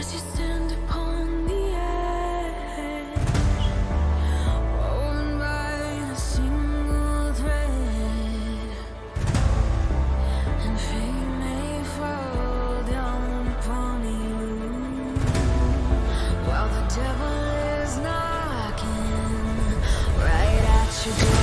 as you stand upon the edge, woven by a single thread, and fate may fall down upon you while the devil is knocking right at your door.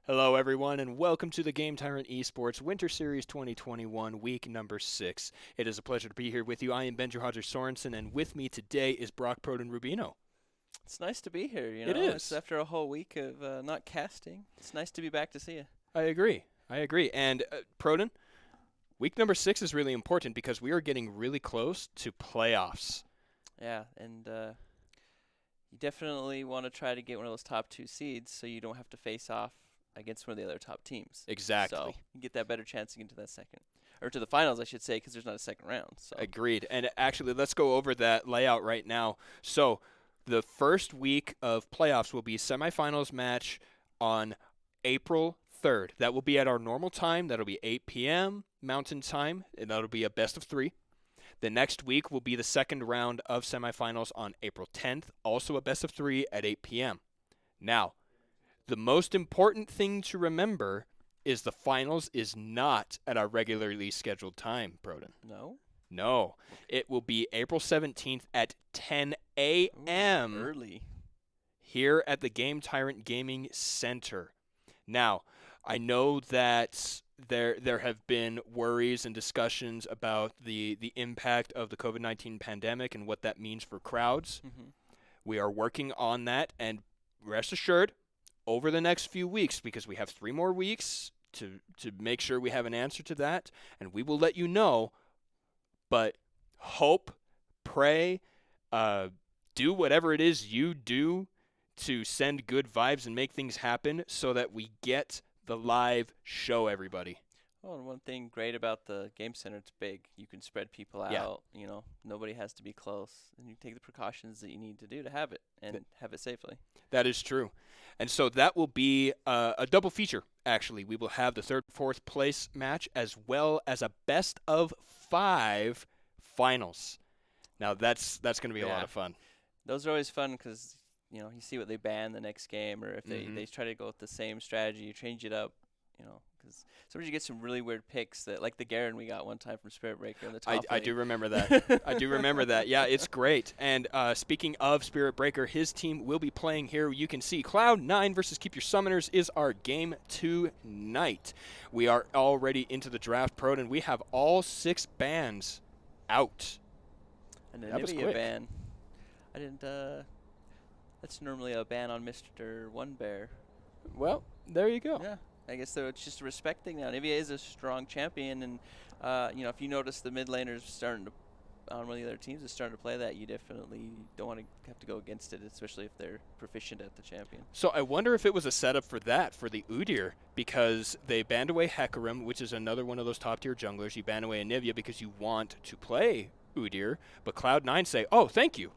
Hello, everyone, and welcome to the GameTyrant Esports Winter Series 2021, week number 6. It is a pleasure to be here with you. I am Benjo Hodger Sorensen, and with me today is Brock Proden Rubino. It's nice to be here. It is. It's after a whole week of not casting. It's nice to be back to see you. I agree. And Proden, week number 6 is really important because we are getting really close to playoffs. Yeah, and you definitely want to try to get one of those top 2 seeds so you don't have to face off against one of the other top teams. Exactly. So you get that better chance to get to that second. Or to the finals, I should say, because there's not a second round. So. Agreed. And actually, let's go over that layout right now. So the first week of playoffs will be semifinals match on April 3rd. That will be at our normal time. That'll be 8 p.m. Mountain Time, and that'll be a best of 3. The next week will be the second round of semifinals on April 10th, also a best of 3 at 8 p.m. Now, the most important thing to remember is the finals is not at our regularly scheduled time, Broden. No? No. It will be April 17th at 10 a.m. Early. Here at the GameTyrant Gaming Center. Now, I know that there have been worries and discussions about the impact of the COVID-19 pandemic and what that means for crowds. Mm-hmm. We are working on that, and rest assured, over the next few weeks, because we have 3 more weeks to make sure we have an answer to that, and we will let you know. But hope, pray, do whatever it is you do to send good vibes and make things happen so that we get the live show, everybody. Well, and one thing great about the game center, it's big. You can spread people out. Yeah. You know, nobody has to be close, and you take the precautions that you need to do to have it and have it safely. That is true. And so that will be a double feature, actually. We will have the third, fourth place match as well as a best of 5 finals. Now, that's going to be a lot of fun. Those are always fun because, you know, you see what they ban the next game, or if they try to go with the same strategy, you change it up, you know. Because sometimes you get some really weird picks that, like the Garen we got one time from Spirit Breaker in the top I do remember that. I do remember that. Yeah, it's great. And speaking of Spirit Breaker, his team will be playing here. You can see Cloud9 versus Keep Your Summoners is our game tonight. We are already into the draft pro, and we have all 6 bans out. And an That was Nivea quick. ban. I didn't. That's normally a ban on Mr. One Bear. Well, there you go. Yeah. I guess so. It's just a respect thing now. Nivea is a strong champion, and you know, if you notice the mid laners starting to on one of the other teams is starting to play that, you definitely don't want to have to go against it, especially if they're proficient at the champion. So I wonder if it was a setup for that, for the Udyr, because they banned away Hecarim, which is another one of those top-tier junglers. You ban away Anivia because you want to play Udyr, but Cloud9 say, oh, thank you.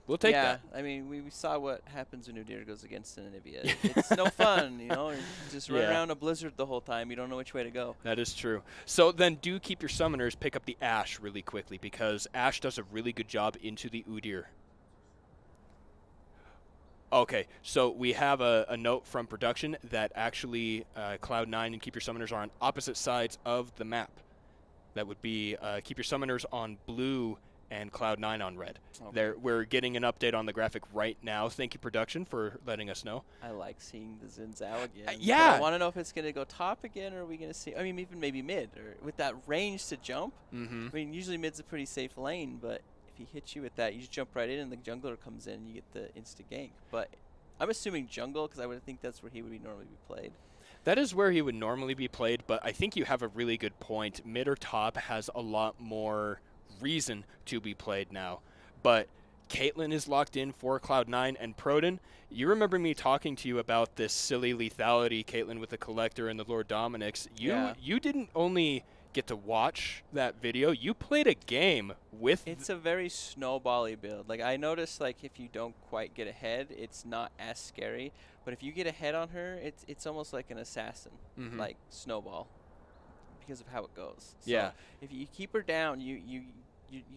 We'll take that. I mean, we saw what happens when Udyr goes against an Anivia. It's no fun, you know. You just run around a blizzard the whole time. You don't know which way to go. That is true. So then do Keep Your Summoners pick up the Ashe really quickly, because Ashe does a really good job into the Udyr. Okay, so we have a note from production that actually Cloud9 and Keep Your Summoners are on opposite sides of the map. That would be Keep Your Summoners on blue and Cloud9 on red. Okay. We're getting an update on the graphic right now. Thank you, production, for letting us know. I like seeing the Xin Zhao again. Yeah. But I want to know if it's going to go top again, or are we going to see, I mean, even maybe mid, or with that range to jump. Mm-hmm. I mean, usually mid's a pretty safe lane, but if he hits you with that, you just jump right in and the jungler comes in and you get the insta gank. But I'm assuming jungle, because I would think that's where he would normally be played. That is where he would normally be played, but I think you have a really good point. Mid or top has a lot more reason to be played now. But Caitlyn is locked in for Cloud9 and Proden. You remember me talking to you about this silly lethality, Caitlyn with the Collector and the Lord Dominix. You didn't only get to watch that video, you played a game with... It's a very snowbally build. Like, I noticed, like, if you don't quite get ahead, it's not as scary. But if you get ahead on her, it's almost like an assassin, like Snowball, because of how it goes. So Yeah. if you keep her down, you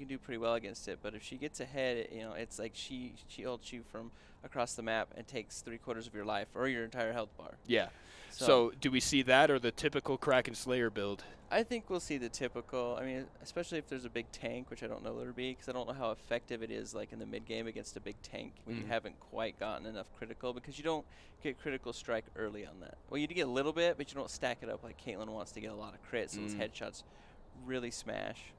do pretty well against it. But if she gets ahead, you know, it's like she ults you from across the map and takes 3/4 of your life or your entire health bar. Yeah. So do we see that or the typical Kraken Slayer build? I think we'll see the typical. I mean, especially if there's a big tank, which I don't know what it'll be, because I don't know how effective it is, like in the mid game against a big tank when you haven't quite gotten enough critical, because you don't get critical strike early on that. Well, you do get a little bit, but you don't stack it up like Caitlyn wants to get a lot of crits, so those headshots really smash.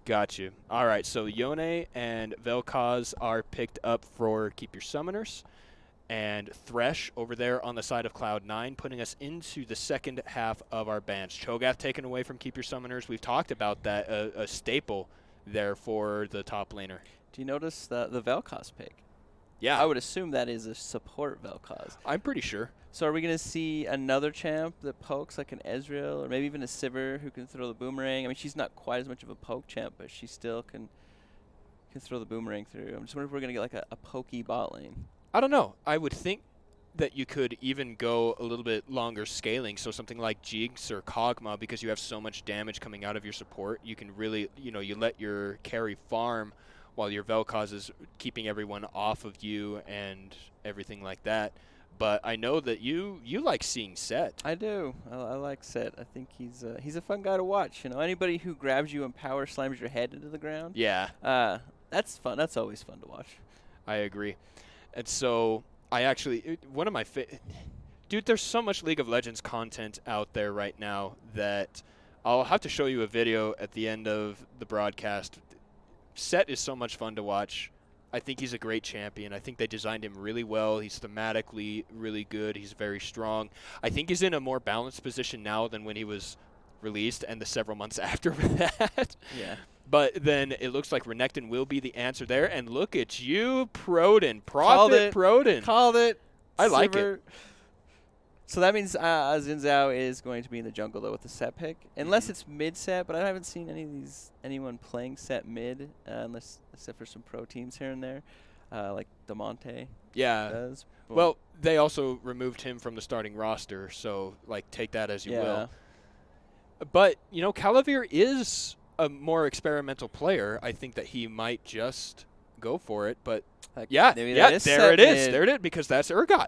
Got you. All right, so Yone and Vel'Koz are picked up for Keep Your Summoners. And Thresh over there on the side of Cloud9, putting us into the second half of our bans. Cho'Gath taken away from Keep Your Summoners. We've talked about that, a staple there for the top laner. Do you notice the Vel'Koz pick? Yeah. I would assume that is a support Vel'Koz. I'm pretty sure. So are we going to see another champ that pokes, like an Ezreal, or maybe even a Sivir who can throw the boomerang? I mean, she's not quite as much of a poke champ, but she still can throw the boomerang through. I'm just wondering if we're going to get like a pokey bot lane. I don't know. I would think that you could even go a little bit longer scaling, so something like Jigs or Kog'Maw, because you have so much damage coming out of your support, you can really, you let your carry farm while your Vel'Koz is keeping everyone off of you and everything like that. But I know that you like seeing Set. I do. I like Set. I think he's a fun guy to watch. You know, anybody who grabs you and power slams your head into the ground. Yeah. That's fun. That's always fun to watch. I agree. And so I actually, one of my dude, there's so much League of Legends content out there right now that I'll have to show you a video at the end of the broadcast. Set is so much fun to watch. I think he's a great champion. I think they designed him really well. He's thematically really good. He's very strong. I think he's in a more balanced position now than when he was released and the several months after that. Yeah. But then it looks like Renekton will be the answer there. And look at you, Proden. Prophet Proden. Called it. I like it. So that means Xin Zhao is going to be in the jungle though with the set pick, unless it's mid set. But I haven't seen anyone playing set mid, except for some pro teams here and there, like Demonte Yeah. does. Well, they also removed him from the starting roster, so like take that as you will. But Calavir is a more experimental player. I think that he might just go for it. But Like, yeah, maybe there that it is is. set mid. There it is, because that's Urgot.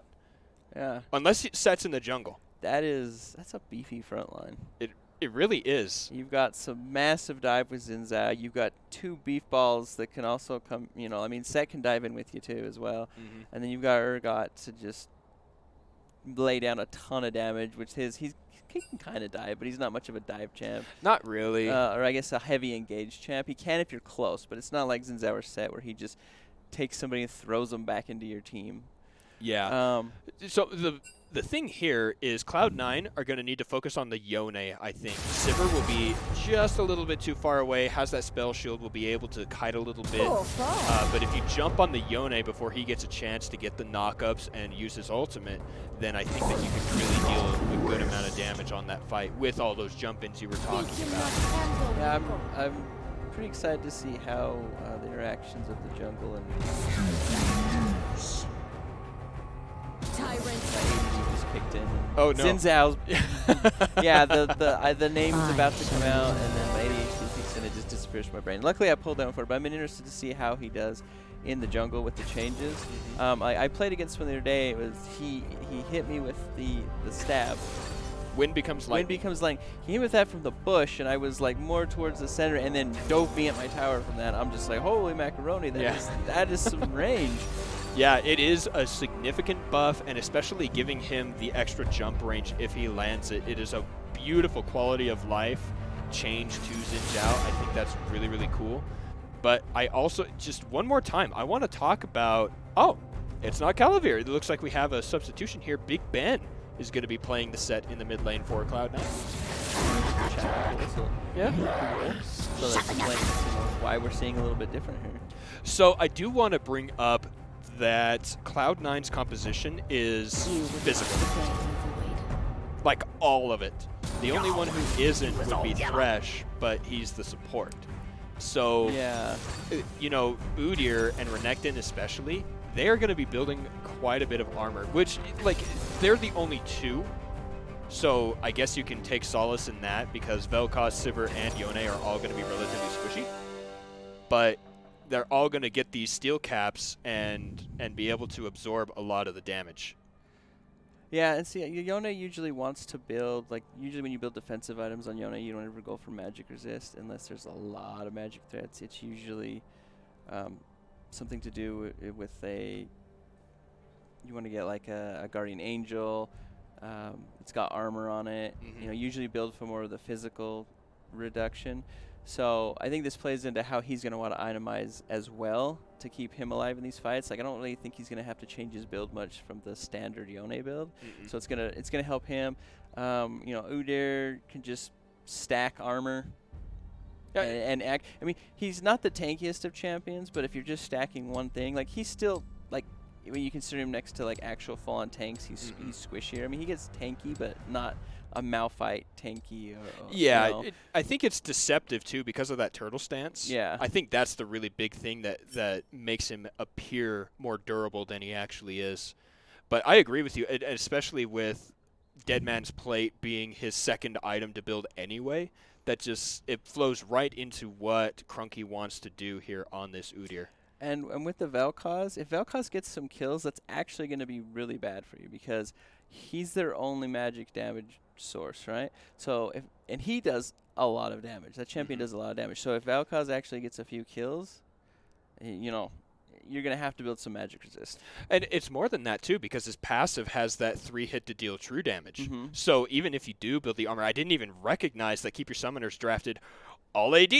Yeah, Unless it sets in the jungle. that's a beefy front line. It really is. You've got some massive dive with Xin Zhao. You've got 2 beef balls that can also come. Set can dive in with you too as well. And then you've got Urgot to just lay down a ton of damage, which he can kind of dive, but he's not much of a dive champ. Not really. Or I guess a heavy engaged champ. He can if you're close, but it's not like Xin Zhao or Set where he just takes somebody and throws them back into your team. Yeah. So the thing here is Cloud9 are going to need to focus on the Yone, I think. Sivir will be just a little bit too far away, has that spell shield, will be able to kite a little bit. But if you jump on the Yone before he gets a chance to get the knockups and use his ultimate, then I think that you can really deal a good amount of damage on that fight with all those jump-ins you were talking about. Yeah, I'm pretty excited to see how the interactions of the jungle and just kicked in. Oh no! Xin Zhao's. Yeah, the name is about to come out, and then my ADHD kicks in. It just disappears from my brain. Luckily, I pulled down for it, but I'm interested to see how he does in the jungle with the changes. I played against one the other day. It was he hit me with the stab. Wind becomes lightning. Wind becomes lightning. He hit me with that from the bush, and I was like more towards the center, and then dove me at my tower from that. I'm just like, holy macaroni! That is some range. Yeah, it is a significant buff, and especially giving him the extra jump range if he lands it. It is a beautiful quality of life change to Xin Zhao. I think that's really, really cool. But I also, just one more time, I want to talk about, it's not Calavir. It looks like we have a substitution here. Big Ben is going to be playing the set in the mid lane for Cloud9. Yeah. So that's why we're seeing a little bit different here. So I do want to bring up that Cloud9's composition is physical. Like all of it. The only one who isn't would be Thresh, but he's the support. So, yeah, Udyr and Renekton especially, they are going to be building quite a bit of armor, which, they're the only 2. So I guess you can take solace in that because Vel'Koz, Sivir, and Yone are all going to be relatively squishy. But they're all going to get these steel caps and be able to absorb a lot of the damage. Yeah, and see, Yone usually wants to build, usually when you build defensive items on Yone, you don't ever go for magic resist unless there's a lot of magic threats. It's usually something to do with you want to get like a Guardian Angel. It's got armor on it. Usually build for more of the physical reduction. So I think this plays into how he's going to want to itemize as well to keep him alive in these fights. I don't really think he's going to have to change his build much from the standard Yone build. So it's gonna help him. Udyr can just stack armor. And act. I mean, he's not the tankiest of champions, but if you're just stacking one thing, he's still when you consider him next to actual full-on tanks, he's squishier. I mean, he gets tanky, but not a Malphite tanky. I think it's deceptive too because of that turtle stance. Yeah, I think that's the really big thing that makes him appear more durable than he actually is. But I agree with you, especially with Dead Man's Plate being his second item to build anyway. That just it flows right into what Crunky wants to do here on this Udyr. And with the Vel'Koz, if Vel'Koz gets some kills, that's actually going to be really bad for you because he's their only magic damage source, right? So and he does a lot of damage. That champion does a lot of damage. So if Vel'Koz actually gets a few kills, you're going to have to build some magic resist. And it's more than that too because his passive has that 3-hit to deal true damage. So even if you do build the armor, I didn't even recognize that Keep Your Summoners drafted all AD,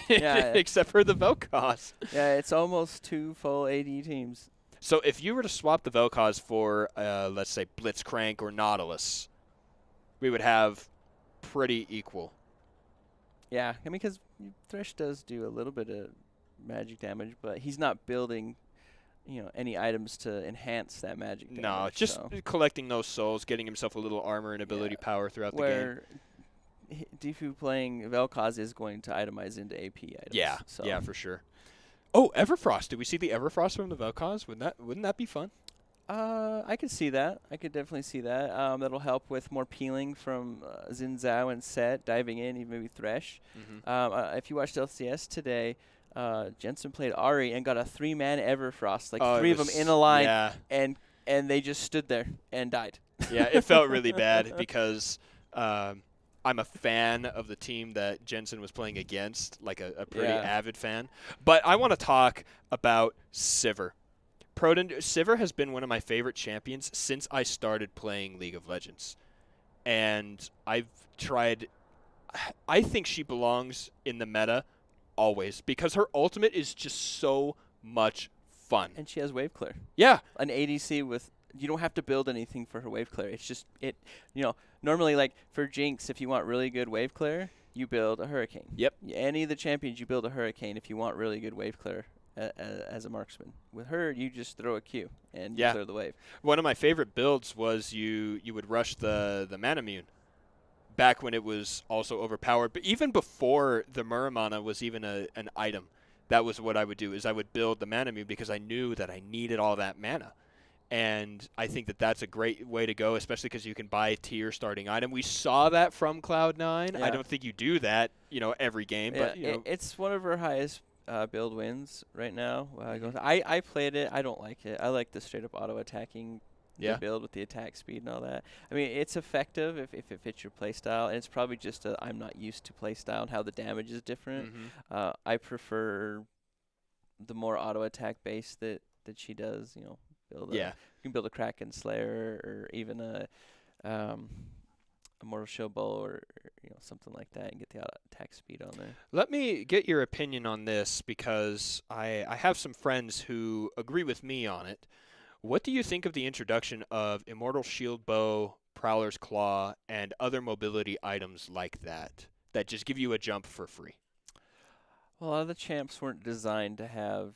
except for the Vel'Koz. Yeah, it's almost 2 full AD teams. So if you were to swap the Vel'Koz for, let's say, Blitzcrank or Nautilus, we would have pretty equal. Yeah, I mean, because Thresh does do a little bit of magic damage, but he's not building any items to enhance that magic damage. No, just so. collecting those souls, getting himself a little armor and ability power throughout the game. Where Defu playing Vel'Koz is going to itemize into AP items. Yeah, so. yeah, for sure. Oh, Everfrost. Did we see the Everfrost from the Vel'Koz? Wouldn't that be fun? I could see that. I could definitely see that. That'll help with more peeling from Xin Zhao and Set, diving in, even maybe Thresh. If you watched LCS today, Jensen played Ahri and got a 3-man Everfrost, like 3 of them in a line, and they just stood there and died. Yeah, it felt really bad because I'm a fan of the team that Jensen was playing against, like a pretty avid fan. But I want to talk about Sivir. Sivir has been one of my favorite champions since I started playing League of Legends. And I think she belongs in the meta always because her ultimate is just so much fun. And she has wave clear. Yeah. An ADC with, you don't have to build anything for her wave clear. It's just, normally like for Jinx, if you want really good wave clear, you build a Hurricane. Yep. Any of the champions, you build a Hurricane if you want really good wave clear. As a marksman. With her, you just throw a Q and you clear the wave. One of my favorite builds was you would rush the Manamune back when it was also overpowered. But even before the Muramana was even an item, that was what I would do, is I would build the Manamune because I knew that I needed all that mana. And I think that that's a great way to go, especially because you can buy a tier starting item. We saw that from Cloud9. Yeah. I don't think you do that, every game. Yeah, but it's one of her highest build wins right now. I played it. I don't like it. I like the straight up auto attacking build with the attack speed and all that. I mean, it's effective if it fits your playstyle, and it's probably just I'm not used to playstyle and how the damage is different. I prefer the more auto attack base that she does. You can build a Kraken Slayer or even a Mortal Show Bow or something like that and get the attack speed on there. Let me get your opinion on this because I have some friends who agree with me on it. What do you think of the introduction of Immortal Shield Bow, Prowler's Claw, and other mobility items like that just give you a jump for free? Well, a lot of the champs weren't designed to have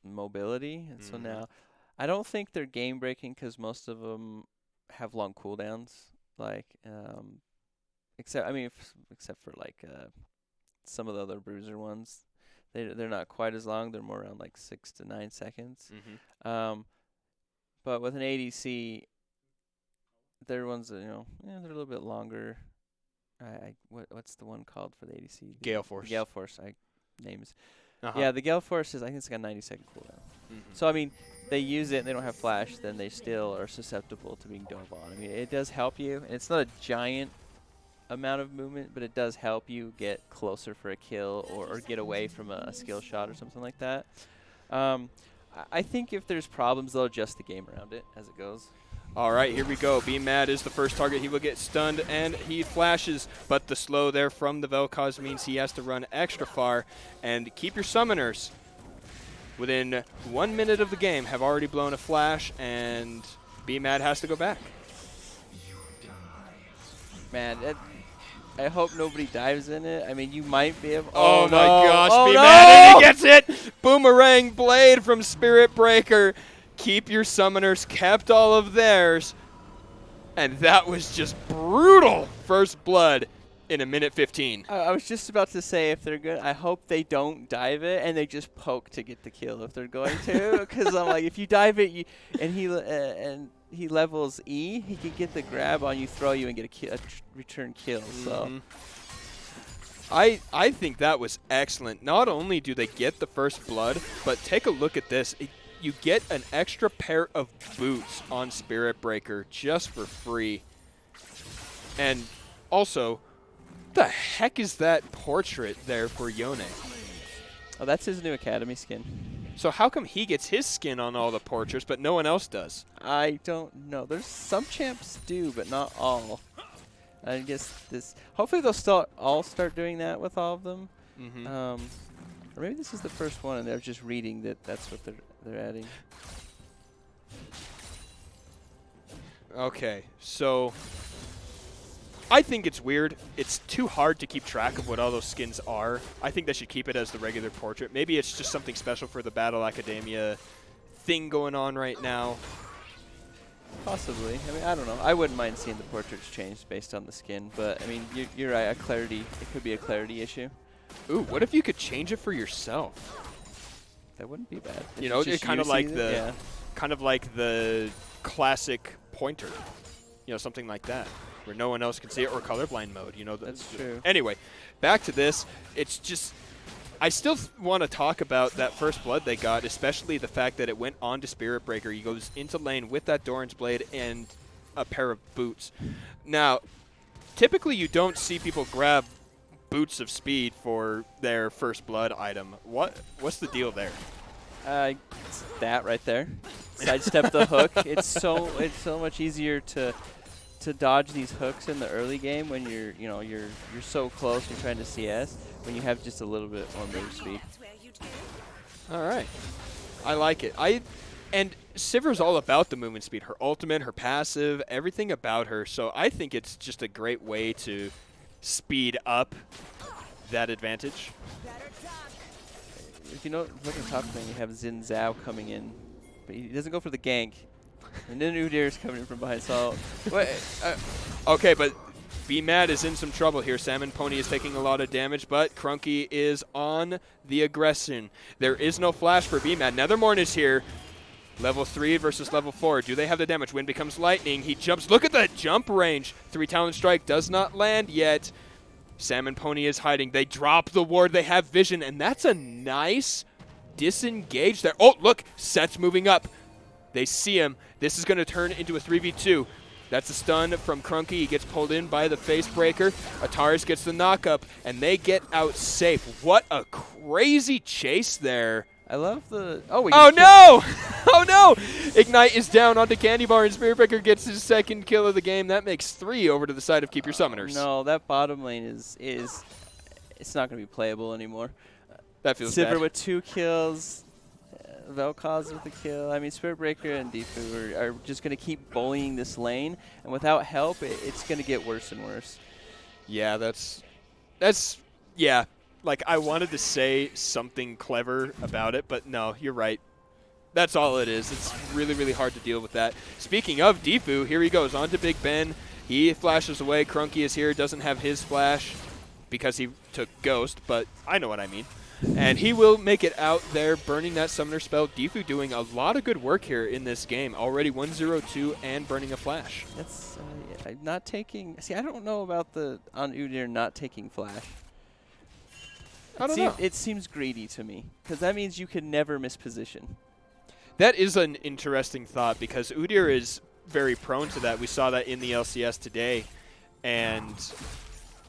mobility, and so now I don't think they're game breaking because most of them have long cooldowns. Like, except for like some of the other bruiser ones, they're not quite as long. They're more around like 6 to 9 seconds. But with an ADC, their ones they're a little bit longer. What's the one called for the ADC? Gale Force. Gale Force. Names. Yeah, the Gale Force I think it's got a 90-second cooldown. So I mean, they use it and they don't have flash, then they still are susceptible to being dove on. I mean, it does help you, and it's not a giant amount of movement, but it does help you get closer for a kill or get away from a skill shot or something like that. I think if there's problems, they'll adjust the game around it as it goes. All right, here we go. Be Mad is the first target. He will get stunned, and he flashes, but the slow there from the Vel'Koz means he has to run extra far. And keep your summoners within 1 minute of the game have already blown a flash, and Be Mad has to go back. Man, I hope nobody dives in it. I mean, you might be able. Oh my gosh, oh Be no! Mad, and he gets it! Boomerang Blade from Spirit Breaker. Keep your summoners, kept all of theirs. And that was just brutal. First blood in a minute 15. I was just about to say, if they're good, I hope they don't dive it and they just poke to get the kill if they're going to. Because I'm like, if you dive it and he levels E, he could get the grab on you, throw you, and get a return kill. So I think that was excellent. Not only do they get the first blood, but take a look at this. You get an extra pair of boots on Spirit Breaker just for free. And also, the heck is that portrait there for Yone? Oh, that's his new Academy skin. So how come he gets his skin on all the portraits, but no one else does? I don't know. There's some champs do, but not all. I guess this. Hopefully they'll all start doing that with all of them. Or maybe this is the first one, and they're just reading that's what they're adding. Okay, so I think it's weird. It's too hard to keep track of what all those skins are. I think they should keep it as the regular portrait. Maybe it's just something special for the Battle Academia thing going on right now. Possibly. I mean, I don't know. I wouldn't mind seeing the portraits changed based on the skin, but I mean, you're right. It could be a clarity issue. Ooh, what if you could change it for yourself? That wouldn't be bad. You know, it's kind of like yeah. the classic pointer. You know, something like that, where no one else can see it, or colorblind mode. You know, That's true. Anyway, back to this. It's just, I still want to talk about that first blood they got, especially the fact that it went on to Spirit Breaker. He goes into lane with that Doran's Blade and a pair of boots. Now, typically you don't see people grab boots of speed for their first blood item. What's the deal there? It's that right there. Sidestep the hook. It's so much easier to dodge these hooks in the early game when you're so close. You're trying to CS when you have just a little bit more move speed. All right, I like it. And Sivir's all about the movement speed. Her ultimate, her passive, everything about her. So I think it's just a great way to speed up that advantage. If you know, look at top lane, you have Xin Zhao coming in, but he doesn't go for the gank. And then Udir's coming in from behind. So, okay, but BMAD is in some trouble here. Salmon Pony is taking a lot of damage, but Crunky is on the aggression. There is no flash for BMAD. Nethermorn is here. Level 3 versus level 4. Do they have the damage? Wind becomes lightning. He jumps. Look at that jump range. 3 talent strike does not land yet. Salmon Pony is hiding. They drop the ward. They have vision, and that's a nice disengage there. Oh, look. Set's moving up. They see him. This is going to turn into a 3v2. That's a stun from Crunky. He gets pulled in by the face breaker. Ataris gets the knockup, and they get out safe. What a crazy chase there. I love the... Oh, no! Oh, no! Ignite is down onto Candy Bar, and Spirit Breaker gets his second kill of the game. That makes 3 over to the side of Keep Your Summoners. No, that bottom lane is it's not going to be playable anymore. That feels bad. Sivir with 2 kills. Vel'Koz with a kill. I mean, Spirit Breaker and Defu are just going to keep bullying this lane, and without help, it's going to get worse and worse. Yeah, yeah. Like, I wanted to say something clever about it, but no, you're right. That's all it is. It's really, really hard to deal with that. Speaking of Defu, here he goes on to Big Ben. He flashes away. Crunky is here, doesn't have his flash because he took Ghost, but I know what I mean. And he will make it out there, burning that summoner spell. Defu doing a lot of good work here in this game. Already 1-0-2 and burning a flash. That's not taking... See, I don't know about on Udyr not taking flash. I don't know. It seems greedy to me, because that means you can never miss position. That is an interesting thought, because Udyr is very prone to that. We saw that in the LCS today. And,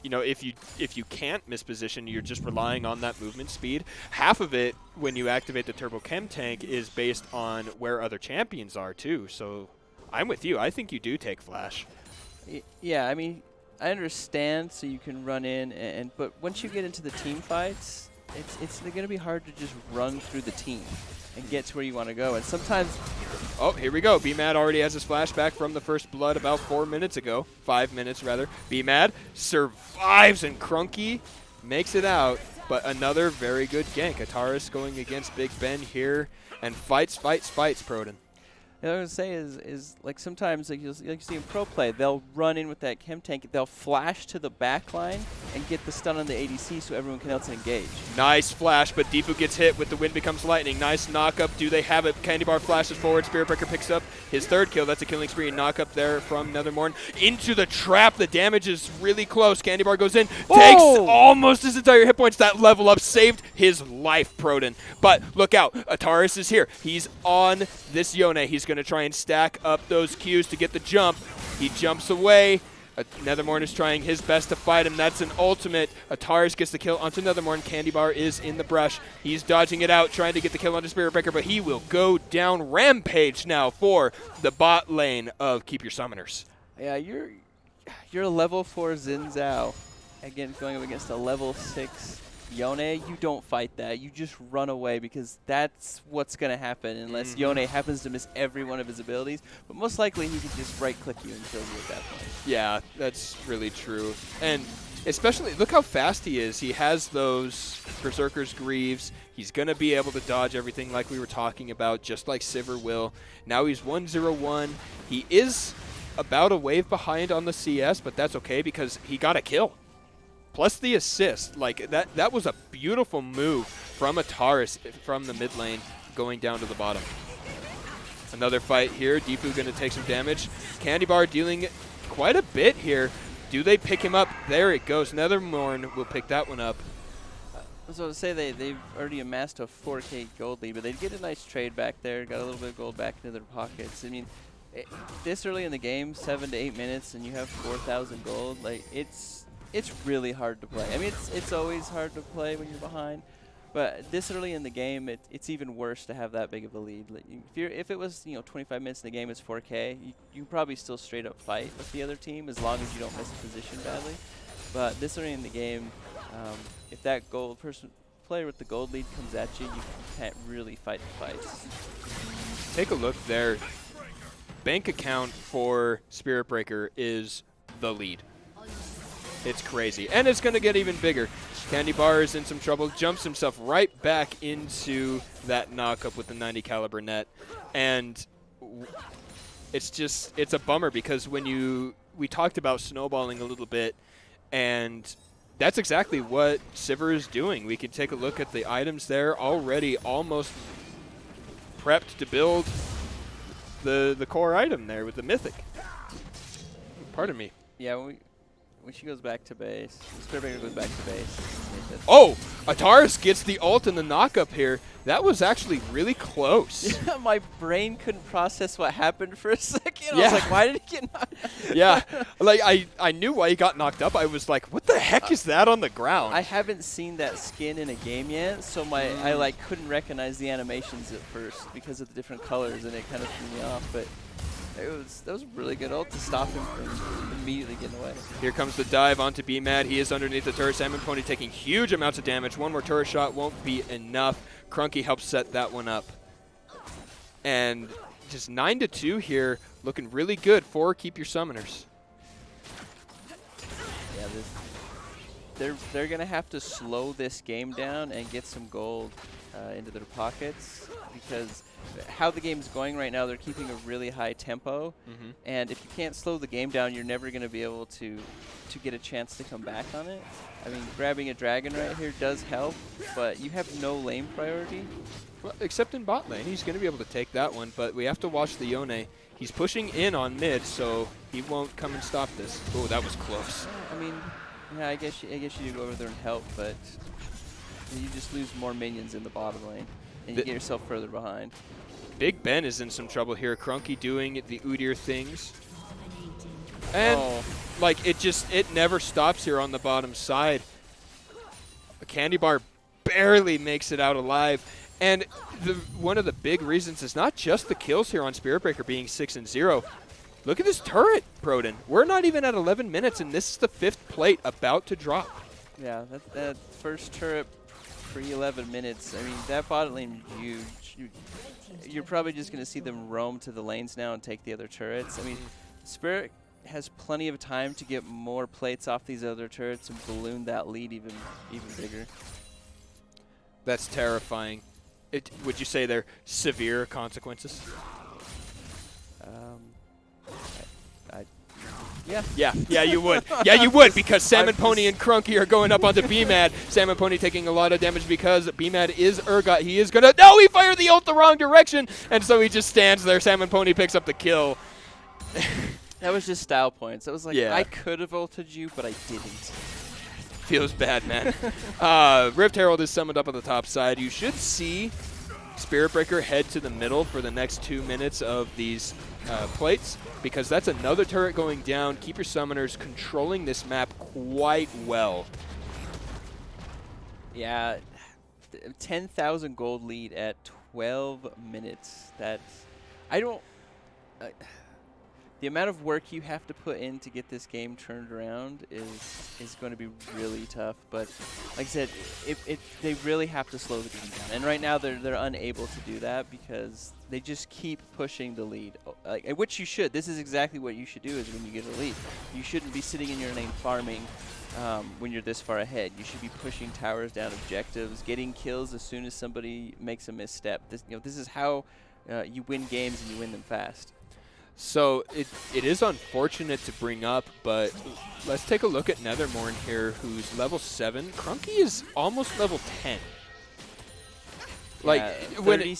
you know, if you can't miss position, you're just relying on that movement speed. Half of it, when you activate the Turbo Chem Tank, is based on where other champions are, too. So I'm with you. I think you do take flash. Yeah, I mean... I understand, so you can run in, but once you get into the team fights, it's going to be hard to just run through the team and get to where you want to go. And sometimes... Oh, here we go. BMAD already has his flashback from the first blood about 4 minutes ago. 5 minutes, rather. BMAD survives, and Crunky makes it out. But another very good gank. Ataris going against Big Ben here, and fights, Proden. What I was going to say is like sometimes like you see in pro play, they'll run in with that chem tank, they'll flash to the back line and get the stun on the ADC so everyone can else engage. Nice flash, but Defu gets hit with the Wind Becomes Lightning. Nice knockup. Do they have it? Candy Bar flashes forward. Spirit Breaker picks up his 3rd kill. That's a killing spree. Knockup there from Nethermorn. Into the trap. The damage is really close. Candy Bar goes in. Takes almost his entire hit points. That level up saved his life, Proden. But look out. Ataris is here. He's on this Yone. He's going to try and stack up those Qs to get the jump. He jumps away. Nethermorn is trying his best to fight him. That's an ultimate. Ataris gets the kill onto Nethermorn. Candy Bar is in the brush. He's dodging it out, trying to get the kill onto Spirit Breaker, but he will go down. Rampage now for the bot lane of Keep Your Summoners. Yeah, you're a level 4 Xin Zhao. Again, going up against a level 6 Yone. You don't fight that. You just run away, because that's what's going to happen unless Yone happens to miss every one of his abilities. But most likely he can just right-click you and kill you at that point. Yeah, that's really true. And especially, look how fast he is. He has those Berserker's Greaves. He's going to be able to dodge everything like we were talking about, just like Sivir will. Now he's 1-0-1. He is about a wave behind on the CS, but that's okay because he got a kill. Plus the assist. Like, that was a beautiful move from Ataris from the mid lane going down to the bottom. Another fight here. Defu going to take some damage. Candy Bar dealing quite a bit here. Do they pick him up? There it goes. Nethermorn will pick that one up. So to say they've already amassed a 4K gold lead, but they'd get a nice trade back there. Got a little bit of gold back into their pockets. I mean, this early in the game, 7 to 8 minutes, and you have 4,000 gold. Like it's really hard to play. I mean, it's always hard to play when you're behind, but this early in the game, it's even worse to have that big of a lead. Like if it was 25 minutes in the game, it's 4K. You can probably still straight up fight with the other team as long as you don't miss a position badly. But this early in the game, if that player with the gold lead comes at you, you can't really fight the fights. Take a look there. Bank account for Spirit Breaker is the lead. It's crazy. And it's going to get even bigger. Candy Bar is in some trouble. Jumps himself right back into that knock-up with the 90 caliber net. And it's a bummer because when we talked about snowballing a little bit, and that's exactly what Sivir is doing. We can take a look at the items there, already almost prepped to build the core item there with the mythic. Pardon me. Yeah, when she goes back to base, Spirit Breaker goes back to base. Oh, Ataris gets the ult and the knock-up here. That was actually really close. Yeah, my brain couldn't process what happened for a second. Yeah. I was like, why did he get knocked? Yeah, like I knew why he got knocked up. I was like, what the heck is that on the ground? I haven't seen that skin in a game yet, so I like couldn't recognize the animations at first because of the different colors, and it kind of threw me off. But that was a really good ult to stop him from immediately getting away. Here comes the dive onto BMAD. He is underneath the turret. Salmon Pony taking huge amounts of damage. One more turret shot won't be enough. Crunky helps set that one up. And just 9-2 here, looking really good for Keep Your Summoners. Yeah, they're gonna have to slow this game down and get some gold into their pockets, because how the game's going right now, they're keeping a really high tempo, and if you can't slow the game down, you're never going to be able to get a chance to come back on it. I mean, grabbing a dragon right here does help, but you have no lane priority. Well, except in bot lane, he's going to be able to take that one, but we have to watch the Yone. He's pushing in on mid, so he won't come and stop this. Oh, that was close. I mean, yeah, I guess you do go over there and help, but you just lose more minions in the bottom lane, and you get yourself further behind. Big Ben is in some trouble here. Crunky doing the Udyr things. And, like, it never stops here on the bottom side. Candy Bar barely makes it out alive. And one of the big reasons is not just the kills here on Spirit Breaker being 6-0. Look at this turret, Proden. We're not even at 11 minutes, and this is the 5th plate about to drop. Yeah, that first turret for 11 minutes, I mean, that bot lane is huge. You're probably just going to see them roam to the lanes now and take the other turrets. I mean, Spirit has plenty of time to get more plates off these other turrets and balloon that lead even bigger. That's terrifying. Would you say they're severe consequences? Yeah, you would. Yeah, you would, because Salmon Pony and Crunky are going up onto BMAD. Salmon Pony taking a lot of damage because BMAD is Urgot. He is gonna. No, he fired the ult the wrong direction, and so he just stands there. Salmon Pony picks up the kill. That was just style points. That was like, yeah. I could have ulted you, but I didn't. Feels bad, man. Rift Herald is summoned up on the top side. You should see Spirit Breaker head to the middle for the next 2 minutes of these plates, because that's another turret going down. Keep Your Summoners controlling this map quite well. Yeah, 10,000 gold lead at 12 minutes. The amount of work you have to put in to get this game turned around is going to be really tough. But like I said, they really have to slow the game down. And right now they're unable to do that because they just keep pushing the lead. Which you should. This is exactly what you should do is when you get a lead. You shouldn't be sitting in your lane farming when you're this far ahead. You should be pushing towers down objectives, getting kills as soon as somebody makes a misstep. This is how you win games and you win them fast. So it is unfortunate to bring up, but let's take a look at Nethermorn here, who's level 7. Crunky is almost level 10. Like Yeah, when 30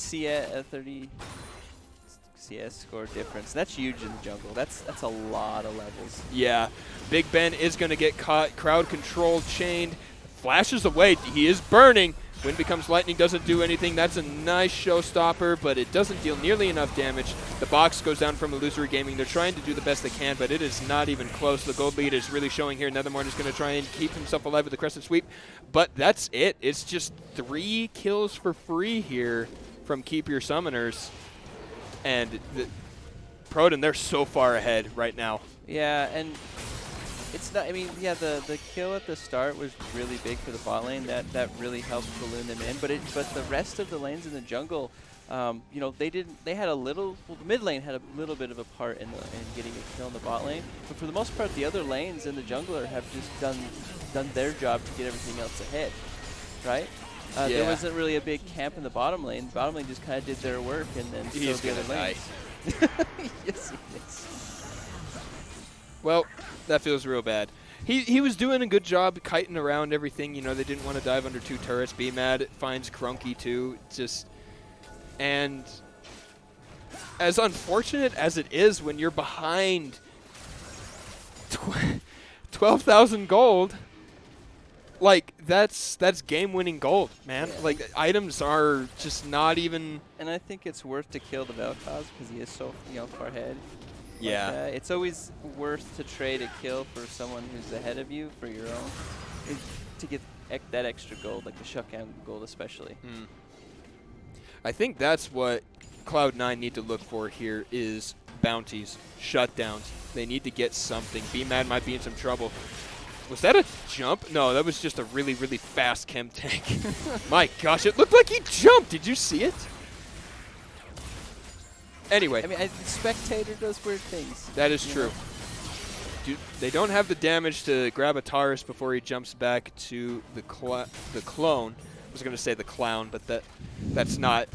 CS score difference. That's huge in the jungle. That's a lot of levels. yeah, Big Ben is going to get caught, crowd controlled, chained, flashes away. He is burning. Wind becomes lightning, doesn't do anything. That's a nice showstopper, but it doesn't deal nearly enough damage. The box goes down from Illusory Gaming. They're trying to do the best they can, but it is not even close. The gold lead is really showing here. Nethermorn is going to try and keep himself alive with the Crescent Sweep, but that's it. It's just 3 kills for free here from Keep Your Summoners. And Proton, they're so far ahead right now. Yeah, and it's not. I mean, yeah, the kill at the start was really big for the bot lane. That really helped balloon them in. But the rest of the lanes in the jungle, you know, they had a little. Well, the mid lane had a little bit of a part in getting a kill in the bot lane. But for the most part, the other lanes in the jungler have just done their job to get everything else ahead, right? Yeah. There wasn't really a big camp in the bottom lane. The bottom lane just kind of did their work, and then He's the gonna other die. lanes. Yes, he is. Well, that feels real bad. He was doing a good job kiting around everything. You know, they didn't want to dive under 2 turrets. Be Mad finds Crunky too. And as unfortunate as it is when you're behind 12,000 gold, like that's game-winning gold, man. Yeah. Like items are just not even. And I think it's worth to kill the Vel'Koz because he is so far ahead. Yeah. Like, it's always worth to trade a kill for someone who's ahead of you for your own, to get that extra gold, like the shutdown gold especially. I think that's what Cloud9 need to look for here is bounties, shutdowns. They need to get something. Be Mad might be in some trouble. Was that a jump? No, that was just a really, really fast chem tank. My gosh, it looked like he jumped. Did you see it? Anyway. I mean, the Spectator does weird things. That is true. They don't have the damage to grab a Taurus before he jumps back to the clone. I was going to say the clown, but that's not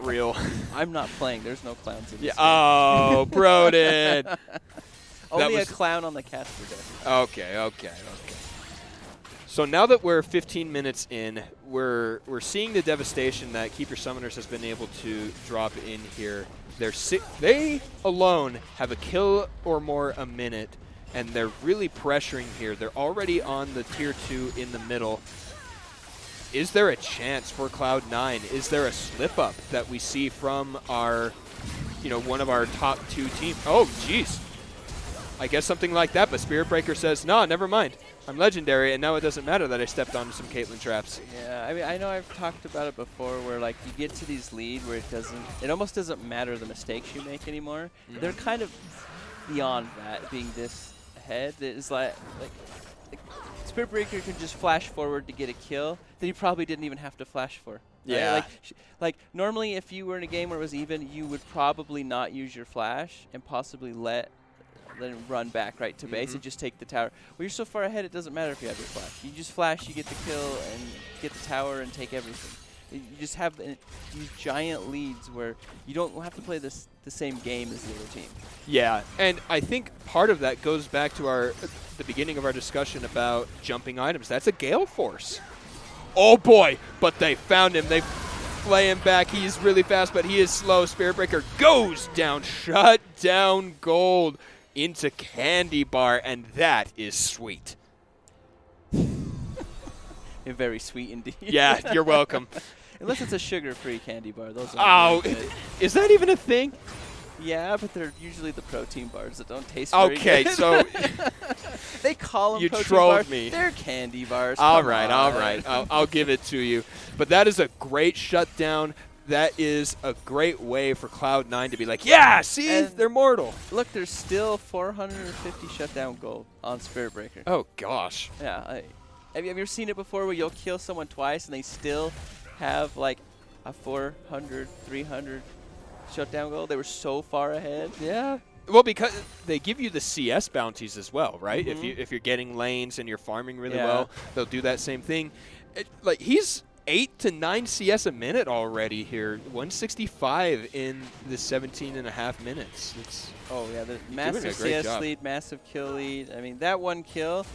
real. I'm not playing. There's no clowns in this game. Oh, Broden. Only a clown on the caster deck. Okay. So now that we're 15 minutes in, we're seeing the devastation that Keep Your Summoners has been able to drop in here. They alone have a kill or more a minute, and they're really pressuring here. They're already on the tier 2 in the middle. Is there a chance for Cloud9? Is there a slip-up that we see from our, one of our top 2 teams? Oh, jeez. I guess something like that, but Spirit Breaker says, no, never mind. I'm legendary, and now it doesn't matter that I stepped onto some Caitlyn traps. Yeah, I mean, I know I've talked about it before where, like, you get to these lead where it almost doesn't matter the mistakes you make anymore. Mm-hmm. They're kind of beyond that, being this ahead. It's like Spirit Breaker can just flash forward to get a kill that he probably didn't even have to flash for. Right? Yeah. Like, normally if you were in a game where it was even, you would probably not use your flash and possibly let him run back right to base and just take the tower. Well, you're so far ahead, it doesn't matter if you have your flash. You just flash, you get the kill, and get the tower and take everything. You just have these giant leads where you don't have to play the same game as the other team. Yeah, and I think part of that goes back to the beginning of our discussion about jumping items. That's a Gale Force. Oh boy, but they found him. They flay him back. He's really fast, but he is slow. Spirit Breaker goes down. Shut down gold into Candy Bar, and that is sweet. Very sweet indeed. Yeah, you're welcome. Unless it's a sugar-free candy bar. Those are really good. Is that even a thing? Yeah, but they're usually the protein bars that don't taste very Okay, good. so they call them you protein trolled bars. me. They're candy bars. All Come right. on. I'll give it to you. But that is a great shutdown. That is a great way for Cloud9 to be like, yeah, see, And they're mortal. Look, there's still 450 shutdown gold on Spirit Breaker. Oh, gosh. Yeah. Have you ever seen it before where you'll kill someone twice and they still have like a 400, 300 shutdown gold? They were so far ahead. Yeah. Well, because they give you the CS bounties as well, right? Mhm. If you're getting lanes and you're farming really Yeah. well, they'll do that same thing. Like he's 8 to 9 CS a minute already here. 165 in the 17 and a half minutes. It's Oh yeah, the doing a massive great CS job. lead, massive kill lead. I mean, that one kill,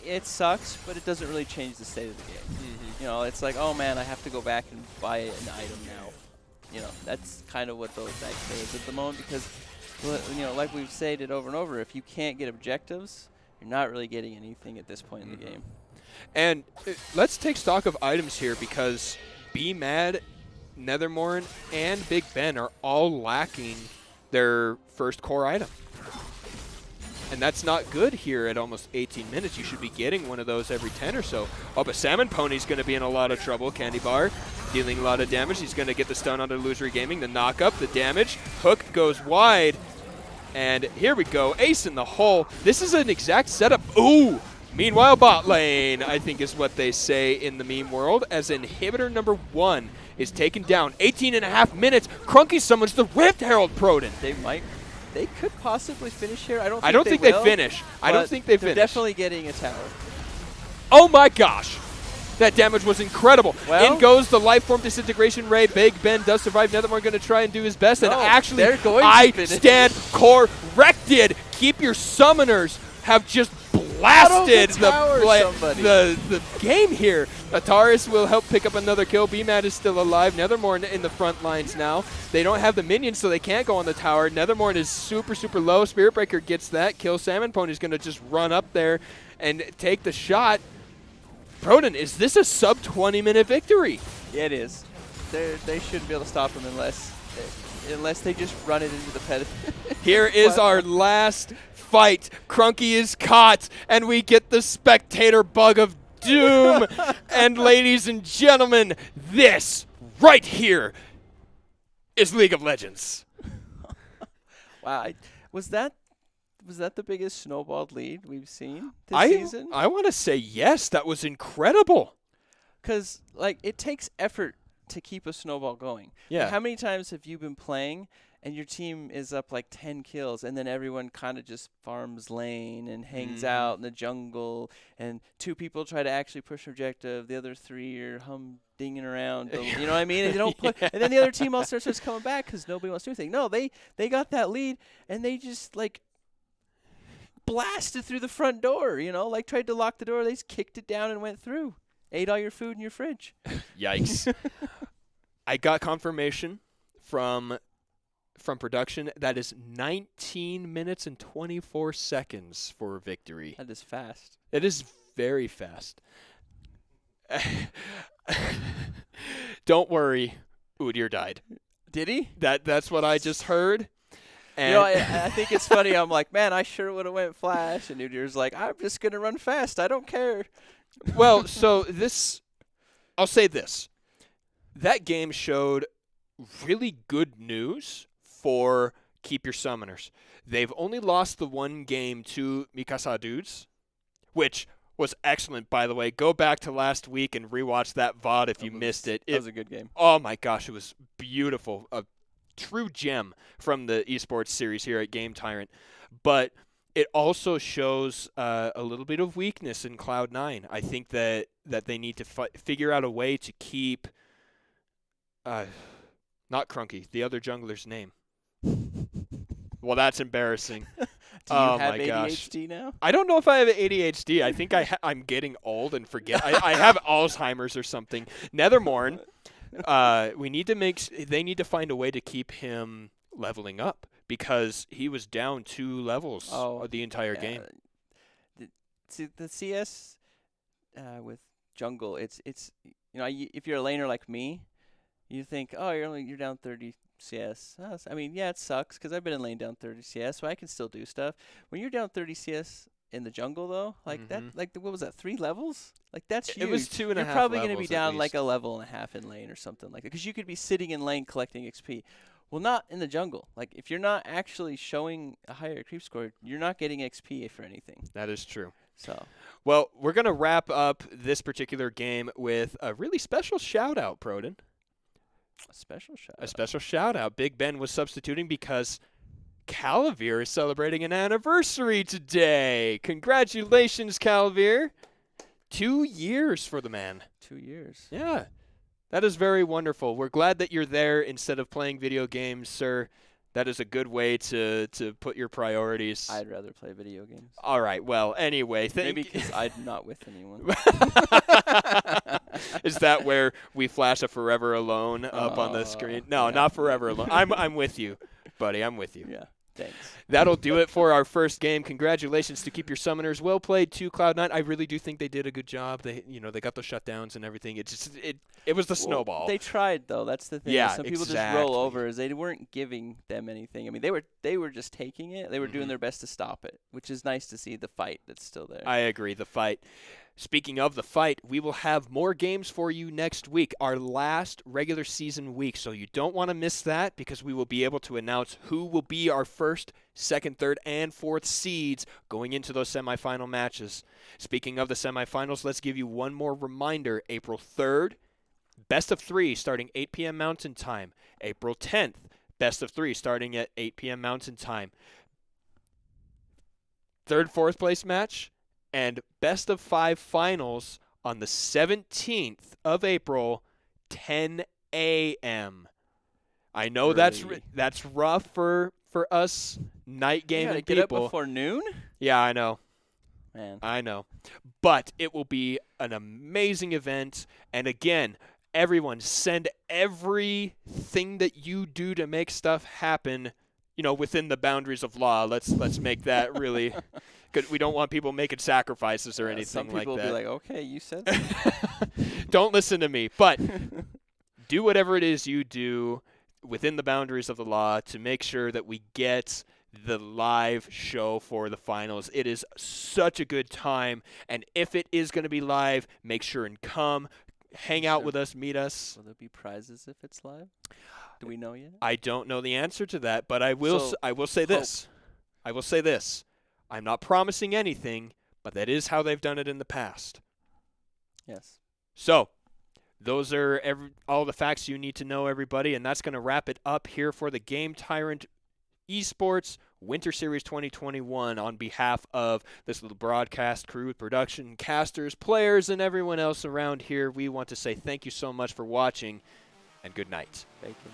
it sucks, but it doesn't really change the state of the game. You know, it's like, oh man, I have to go back and buy an item now. You know, that's kind of what that kill is at the moment because, well, you know, like we've stated over and over, if you can't get objectives, you're not really getting anything at this point in the game. And let's take stock of items here because Be Mad, Nethermorn, and Big Ben are all lacking their first core item. And that's not good here at almost 18 minutes. You should be getting one of those every 10 or so. Oh, but Salmon Pony's going to be in a lot of trouble. Candy Bar dealing a lot of damage. He's going to get the stun onto Illusory Gaming. The knock up, the damage. Hook goes wide. And here we go. Ace in the hole. This is an exact setup. Ooh! Meanwhile, bot lane, I think is what they say in the meme world, as inhibitor number 1 is taken down. 18 and a half minutes. Crunky summons the Rift Herald Proden. They could possibly finish here. I don't think they will, finish. I don't think they they're finish. definitely getting a tower. Oh my gosh. That damage was incredible. Well, in goes the life form disintegration ray. Big Ben does survive. Nethermore going to try and do his best. And No, actually, they're going to I finish. stand corrected. Keep your summoners have just blasted the game here. Ataris will help pick up another kill. BMAD is still alive. Nethermorn in the front lines now. They don't have the minions, so they can't go on the tower. Nethermorn is super, super low. Spirit Breaker gets that kill. Salmon Pony's going to just run up there and take the shot. Proden, is this a sub 20-minute victory? Yeah, it is. They shouldn't be able to stop him unless they just run it into the pet. Here is our last fight. Crunky is caught, and we get the spectator bug of doom. And ladies and gentlemen, this right here is League of Legends. Wow, was that the biggest snowballed lead we've seen this season? I want to say yes. That was incredible. Because like it takes effort to keep a snowball going. Yeah. Like, how many times have you been playing and your team is up like 10 kills and then everyone kind of just farms lane and hangs out in the jungle and 2 people try to actually push objective, the other 3 are humdinging around, you know what I mean? And they don't put, and then the other team all starts coming back because nobody wants to do anything. No, they got that lead and they just like blasted through the front door, you know, like tried to lock the door, they just kicked it down and went through. Ate all your food in your fridge. Yikes. I got confirmation from production that is 19 minutes and 24 seconds for victory. That is fast. It is very fast. Don't worry, Udyr died. Did he? That's what I just heard. And You know, I think it's funny. I'm like, man, I sure would have went flash. And Udyr's like, I'm just going to run fast. I don't care. well, so I'll say this. That game showed really good news for Keep Your Summoners. They've only lost the one game to Mikasa Dudes, which was excellent, by the way. Go back to last week and rewatch that VOD if you missed it. That was a good game. Oh my gosh, it was beautiful. A true gem from the esports series here at GameTyrant. But it also shows a little bit of weakness in Cloud9. I think that they need to figure out a way to keep not Crunky, the other jungler's name. Well, that's embarrassing. Do you oh have my ADHD gosh. now? I don't know if I have ADHD. I think I'm getting old and forget. I have Alzheimer's or something. Nethermorn, they need to find a way to keep him leveling up because he was down 2 levels the entire game. The CS with jungle, it's you know, if you're a laner like me, you think, oh, you're down 30 CS. I mean, yeah, it sucks because I've been in lane down 30 CS, so I can still do stuff. When you're down 30 CS in the jungle, though, like that, like what was that, 3 levels? Like that's huge. It was 2.5 levels. You're probably going to be at down least. like a level and a half in lane or something like that because you could be sitting in lane collecting XP. Well, not in the jungle. Like if you're not actually showing a higher creep score, you're not getting XP for anything. That is true. So, well, we're going to wrap up this particular game with a really special shout-out, Proden. a special shout. A special shout-out. Big Ben was substituting because Calavir is celebrating an anniversary today. Congratulations, Calavir. 2 years for the man. 2 years. Yeah, that is very wonderful. We're glad that you're there instead of playing video games, sir. That is a good way to put your priorities. I'd rather play video games. All right. Well, anyway, Maybe because I'm not with anyone. Is that where we flash a Forever Alone up on the screen? No, yeah. not Forever Alone. I'm with you, buddy. I'm with you. Yeah. Thanks. That'll do it for our first game. Congratulations to Keep Your Summoners. Well played to Cloud9. I really do think they did a good job. They got those shutdowns and everything. It was the snowball. They tried though. That's the thing. Yeah, Some people just roll over as they weren't giving them anything. I mean, they were just taking it. They were doing their best to stop it, which is nice to see the fight that's still there. I agree. The fight. Speaking of the fight, we will have more games for you next week, our last regular season week. So you don't want to miss that because we will be able to announce who will be our first, second, third, and fourth seeds going into those semifinal matches. Speaking of the semifinals, let's give you one more reminder. April 3rd, best of 3 starting 8 p.m. Mountain Time. April 10th, best of 3 starting at 8 p.m. Mountain Time. Third, fourth place match. And best of 5 finals on the 17th of April, 10 a.m. I know that's rough for us night gaming people. Get up before noon? Yeah, I know. Man. I know. But it will be an amazing event. And again, everyone send everything that you do to make stuff happen, within the boundaries of law. Let's make that really good. We don't want people making sacrifices or anything like that. Some people will be like, okay, you said so. Don't listen to me. But do whatever it is you do within the boundaries of the law to make sure that we get the live show for the finals. It is such a good time. And if it is going to be live, make sure and come. Hang out with us. Meet us. Will there be prizes if it's live? Do we know yet? I don't know the answer to that, but I will say this. I will say this. I'm not promising anything, but that is how they've done it in the past. Yes. So, those are all the facts you need to know, everybody, and that's going to wrap it up here for the GameTyrant Esports Winter Series 2021 on behalf of this little broadcast crew, production, casters, players, and everyone else around here. We want to say thank you so much for watching, and good night. Bacon.